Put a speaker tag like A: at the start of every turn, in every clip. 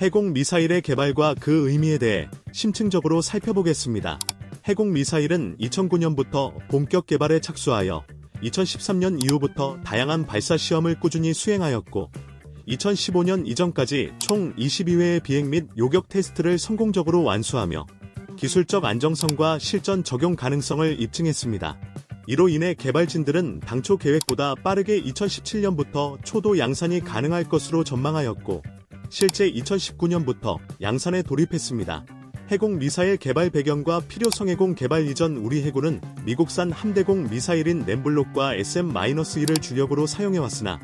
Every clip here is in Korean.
A: 해공 미사일의 개발과 그 의미에 대해 심층적으로 살펴보겠습니다. 해공 미사일은 2009년부터 본격 개발에 착수하여 2013년 이후부터 다양한 발사 시험을 꾸준히 수행하였고 2015년 이전까지 총 22회의 비행 및 요격 테스트를 성공적으로 완수하며 기술적 안정성과 실전 적용 가능성을 입증했습니다. 이로 인해 개발진들은 당초 계획보다 빠르게 2017년부터 초도 양산이 가능할 것으로 전망하였고 실제 2019년부터 양산에 돌입했습니다. 해공 미사일 개발 배경과 필요성. 해공 개발 이전 우리 해군은 미국산 함대공 미사일인 램블록과 SM-1을 주력으로 사용해왔으나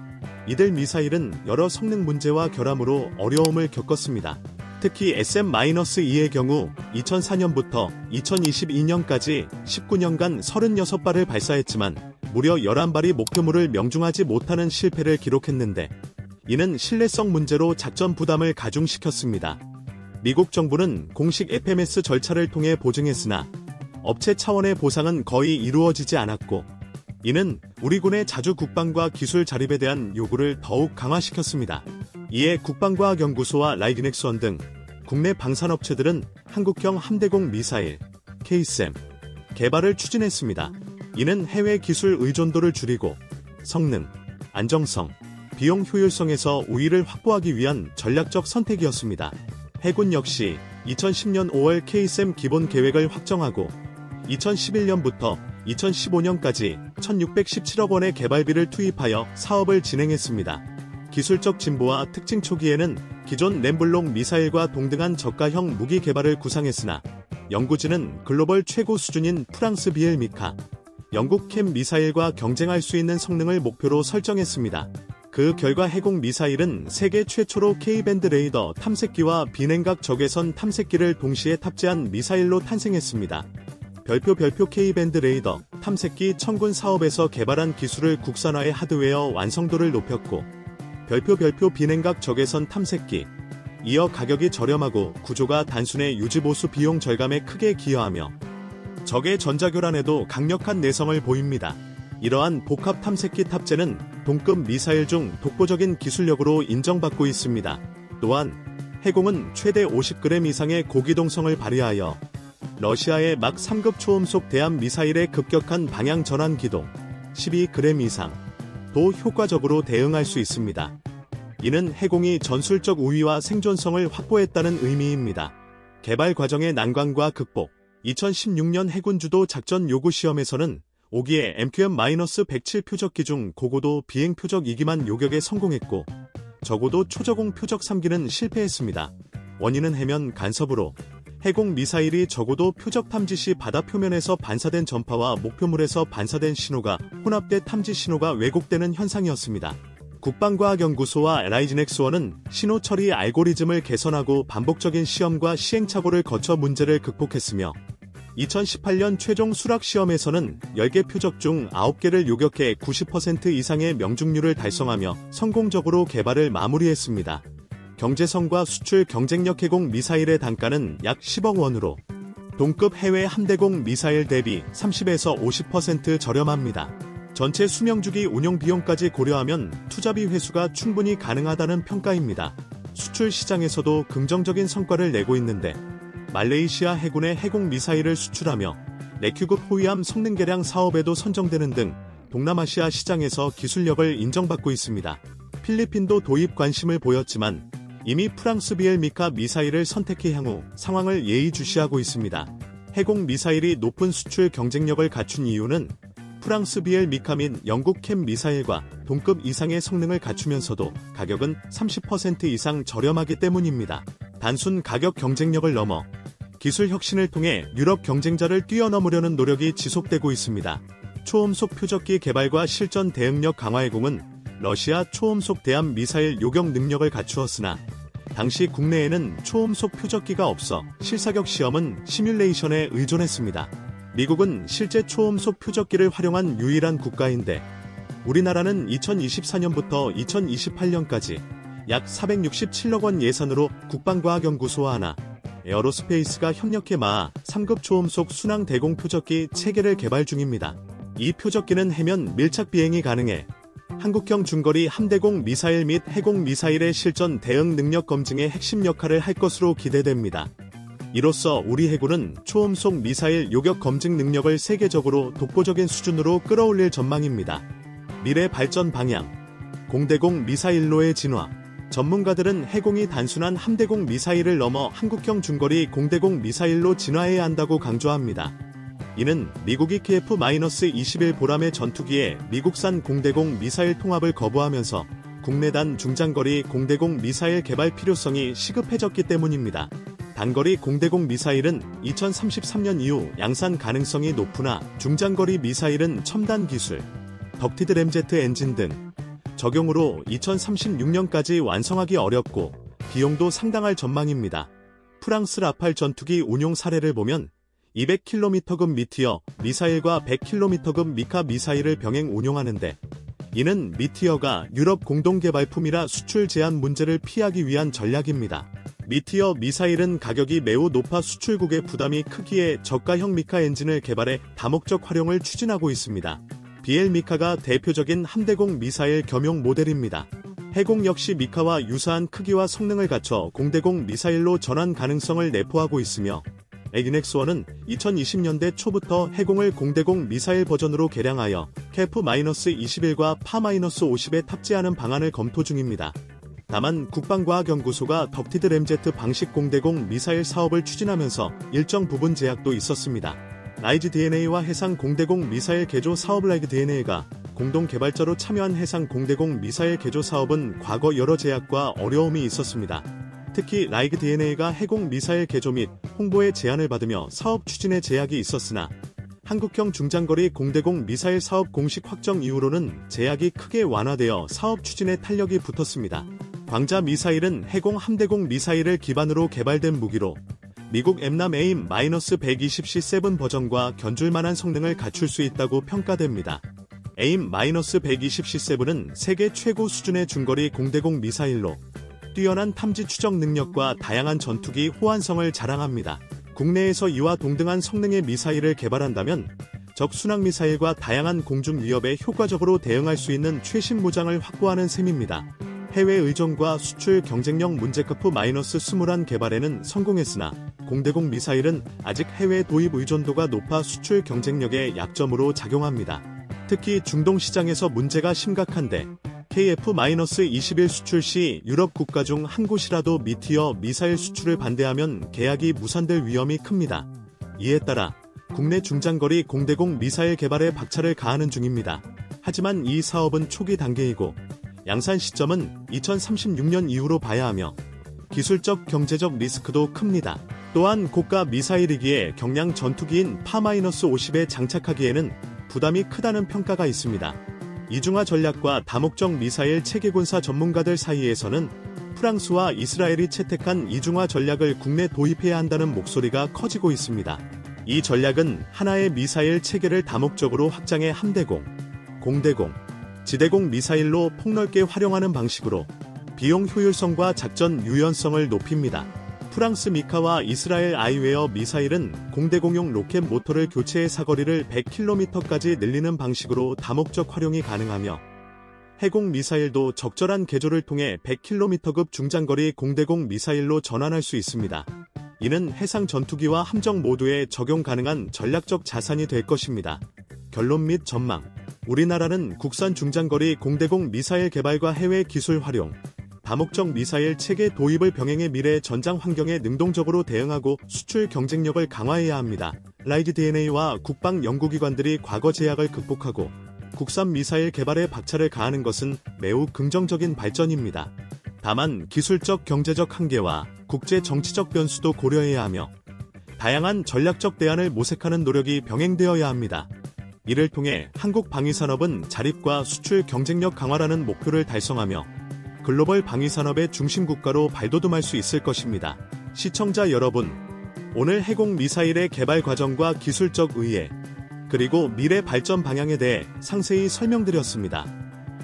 A: 이들 미사일은 여러 성능 문제와 결함으로 어려움을 겪었습니다. 특히 SM-2의 경우 2004년부터 2022년까지 19년간 36발을 발사했지만 무려 11발이 목표물을 명중하지 못하는 실패를 기록했는데 이는 신뢰성 문제로 작전 부담을 가중시켰습니다. 미국 정부는 공식 FMS 절차를 통해 보증했으나 업체 차원의 보상은 거의 이루어지지 않았고 이는 우리 군의 자주 국방과 기술 자립에 대한 요구를 더욱 강화시켰습니다. 이에 국방과학연구소와 라이기넥스원 등 국내 방산업체들은 한국형 함대공 미사일 KSM 개발을 추진했습니다. 이는 해외 기술 의존도를 줄이고 성능, 안정성, 비용 효율성에서 우위를 확보하기 위한 전략적 선택이었습니다. 해군 역시 2010년 5월 KSM 기본 계획을 확정하고 2011년부터 2015년까지 1,617억 원의 개발비를 투입하여 사업을 진행했습니다. 기술적 진보와 특징. 초기에는 기존 램블록 미사일과 동등한 저가형 무기 개발을 구상했으나 연구진은 글로벌 최고 수준인 프랑스 BL 미카, 영국 캠 미사일과 경쟁할 수 있는 성능을 목표로 설정했습니다. 그 결과 해공 미사일은 세계 최초로 K밴드 레이더 탐색기와 비냉각 적외선 탐색기를 동시에 탑재한 미사일로 탄생했습니다. 별표 K밴드 레이더 탐색기 청군 사업에서 개발한 기술을 국산화해 하드웨어 완성도를 높였고 별표 비냉각 적외선 탐색기 이어 가격이 저렴하고 구조가 단순해 유지보수 비용 절감에 크게 기여하며 적의 전자교란에도 강력한 내성을 보입니다. 이러한 복합 탐색기 탑재는 동급 미사일 중 독보적인 기술력으로 인정받고 있습니다. 또한 해공은 최대 50g 이상의 고기동성을 발휘하여 러시아의 막 3급 초음속 대함 미사일의 급격한 방향 전환 기동 12g 이상 도 효과적으로 대응할 수 있습니다. 이는 해공이 전술적 우위와 생존성을 확보했다는 의미입니다. 개발 과정의 난관과 극복. 2016년 해군 주도 작전 요구 시험에서는 5기의 MQM-107 표적기 중 고고도 비행 표적 2기만 요격에 성공했고 저고도 초저공 표적 3기는 실패했습니다. 원인은 해면 간섭으로 해공 미사일이 저고도 표적 탐지 시 바다 표면에서 반사된 전파와 목표물에서 반사된 신호가 혼합돼 탐지 신호가 왜곡되는 현상이었습니다. 국방과학연구소와 라이지넥스원은 신호 처리 알고리즘을 개선하고 반복적인 시험과 시행착오를 거쳐 문제를 극복했으며 2018년 최종 수락 시험에서는 10개 표적 중 9개를 요격해 90% 이상의 명중률을 달성하며 성공적으로 개발을 마무리했습니다. 경제성과 수출 경쟁력. 해공 미사일의 단가는 약 10억 원으로 동급 해외 함대공 미사일 대비 30에서 50% 저렴합니다. 전체 수명주기 운용 비용까지 고려하면 투자비 회수가 충분히 가능하다는 평가입니다. 수출 시장에서도 긍정적인 성과를 내고 있는데 말레이시아 해군의 해공 미사일을 수출하며 레큐급 호위함 성능 개량 사업에도 선정되는 등 동남아시아 시장에서 기술력을 인정받고 있습니다. 필리핀도 도입 관심을 보였지만 이미 프랑스 BL 미카 미사일을 선택해 향후 상황을 예의주시하고 있습니다. 해공 미사일이 높은 수출 경쟁력을 갖춘 이유는 프랑스 BL 미카 및 영국 캠 미사일과 동급 이상의 성능을 갖추면서도 가격은 30% 이상 저렴하기 때문입니다. 단순 가격 경쟁력을 넘어 기술 혁신을 통해 유럽 경쟁자를 뛰어넘으려는 노력이 지속되고 있습니다. 초음속 표적기 개발과 실전 대응력 강화. 해공은 러시아 초음속 대함 미사일 요격 능력을 갖추었으나 당시 국내에는 초음속 표적기가 없어 실사격 시험은 시뮬레이션에 의존했습니다. 미국은 실제 초음속 표적기를 활용한 유일한 국가인데 우리나라는 2024년부터 2028년까지 약 467억 원 예산으로 국방과학연구소와 하나, 에어로스페이스가 협력해 마하 3급 초음속 순항 대공 표적기 체계를 개발 중입니다. 이 표적기는 해면 밀착 비행이 가능해 한국형 중거리 함대공 미사일 및 해공 미사일의 실전 대응 능력 검증의 핵심 역할을 할 것으로 기대됩니다. 이로써 우리 해군은 초음속 미사일 요격 검증 능력을 세계적으로 독보적인 수준으로 끌어올릴 전망입니다. 미래 발전 방향, 공대공 미사일로의 진화. 전문가들은 해공이 단순한 함대공 미사일을 넘어 한국형 중거리 공대공 미사일로 진화해야 한다고 강조합니다. 이는 미국이 KF-21 보람의 전투기에 미국산 공대공 미사일 통합을 거부하면서 국내단 중장거리 공대공 미사일 개발 필요성이 시급해졌기 때문입니다. 단거리 공대공 미사일은 2033년 이후 양산 가능성이 높으나 중장거리 미사일은 첨단 기술, 덕티드 램제트 엔진 등 적용으로 2036년까지 완성하기 어렵고 비용도 상당할 전망입니다. 프랑스 라팔 전투기 운용 사례를 보면 200km급 미티어 미사일과 100km급 미카 미사일을 병행 운용하는데, 이는 미티어가 유럽 공동개발품이라 수출 제한 문제를 피하기 위한 전략입니다. 미티어 미사일은 가격이 매우 높아 수출국의 부담이 크기에 저가형 미카 엔진을 개발해 다목적 활용을 추진하고 있습니다. BL 미카가 대표적인 함대공 미사일 겸용 모델입니다. 해공 역시 미카와 유사한 크기와 성능을 갖춰 공대공 미사일로 전환 가능성을 내포하고 있으며, 에기넥스-1은 2020년대 초부터 해공을 공대공 미사일 버전으로 개량하여 KF-21과 파-50에 탑재하는 방안을 검토 중입니다. 다만 국방과학연구소가 덕티드 램제트 방식 공대공 미사일 사업을 추진하면서 일정 부분 제약도 있었습니다. 라이즈 DNA와 해상 공대공 미사일 개조 사업. 라이즈 DNA가 공동 개발자로 참여한 해상 공대공 미사일 개조 사업은 과거 여러 제약과 어려움이 있었습니다. 특히 라이즈 DNA가 해공 미사일 개조 및 홍보에 제한을 받으며 사업 추진에 제약이 있었으나, 한국형 중장거리 공대공 미사일 사업 공식 확정 이후로는 제약이 크게 완화되어 사업 추진에 탄력이 붙었습니다. 광자 미사일은 해공 함대공 미사일을 기반으로 개발된 무기로 미국 엠람 AIM-120C7 버전과 견줄만한 성능을 갖출 수 있다고 평가됩니다. AIM-120C7은 세계 최고 수준의 중거리 공대공 미사일로 뛰어난 탐지 추적 능력과 다양한 전투기 호환성을 자랑합니다. 국내에서 이와 동등한 성능의 미사일을 개발한다면 적 순항 미사일과 다양한 공중 위협에 효과적으로 대응할 수 있는 최신 무장을 확보하는 셈입니다. 해외 의존과 수출 경쟁력 문제. KF-21 개발에는 성공했으나 공대공 미사일은 아직 해외 도입 의존도가 높아 수출 경쟁력의 약점으로 작용합니다. 특히 중동 시장에서 문제가 심각한데, KF-21 수출 시 유럽 국가 중 한 곳이라도 미티어 미사일 수출을 반대하면 계약이 무산될 위험이 큽니다. 이에 따라 국내 중장거리 공대공 미사일 개발에 박차를 가하는 중입니다. 하지만 이 사업은 초기 단계이고 양산 시점은 2036년 이후로 봐야 하며 기술적 경제적 리스크도 큽니다. 또한 고가 미사일이기에 경량 전투기인 파-50에 장착하기에는 부담이 크다는 평가가 있습니다. 이중화 전략과 다목적 미사일 체계군사 전문가들 사이에서는 프랑스와 이스라엘이 채택한 이중화 전략을 국내 도입해야 한다는 목소리가 커지고 있습니다. 이 전략은 하나의 미사일 체계를 다목적으로 확장해 함대공, 공대공, 지대공 미사일로 폭넓게 활용하는 방식으로 비용 효율성과 작전 유연성을 높입니다. 프랑스 미카와 이스라엘 아이웨어 미사일은 공대공용 로켓 모터를 교체해 사거리를 100km까지 늘리는 방식으로 다목적 활용이 가능하며, 해공 미사일도 적절한 개조를 통해 100km급 중장거리 공대공 미사일로 전환할 수 있습니다. 이는 해상 전투기와 함정 모두에 적용 가능한 전략적 자산이 될 것입니다. 결론 및 전망. 우리나라는 국산 중장거리 공대공 미사일 개발과 해외 기술 활용, 다목적 미사일 체계 도입을 병행해 미래 전장 환경에 능동적으로 대응하고 수출 경쟁력을 강화해야 합니다. 라이즈 DNA와 국방 연구기관들이 과거 제약을 극복하고 국산 미사일 개발에 박차를 가하는 것은 매우 긍정적인 발전입니다. 다만 기술적 경제적 한계와 국제 정치적 변수도 고려해야 하며 다양한 전략적 대안을 모색하는 노력이 병행되어야 합니다. 이를 통해 한국 방위산업은 자립과 수출 경쟁력 강화라는 목표를 달성하며 글로벌 방위산업의 중심국가로 발돋움할 수 있을 것입니다. 시청자 여러분, 오늘 해공 미사일의 개발 과정과 기술적 의해, 그리고 미래 발전 방향에 대해 상세히 설명드렸습니다.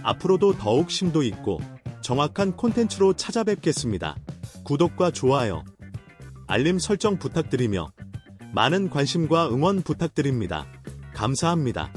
A: 앞으로도 더욱 심도 있고 정확한 콘텐츠로 찾아뵙겠습니다. 구독과 좋아요, 알림 설정 부탁드리며 많은 관심과 응원 부탁드립니다. 감사합니다.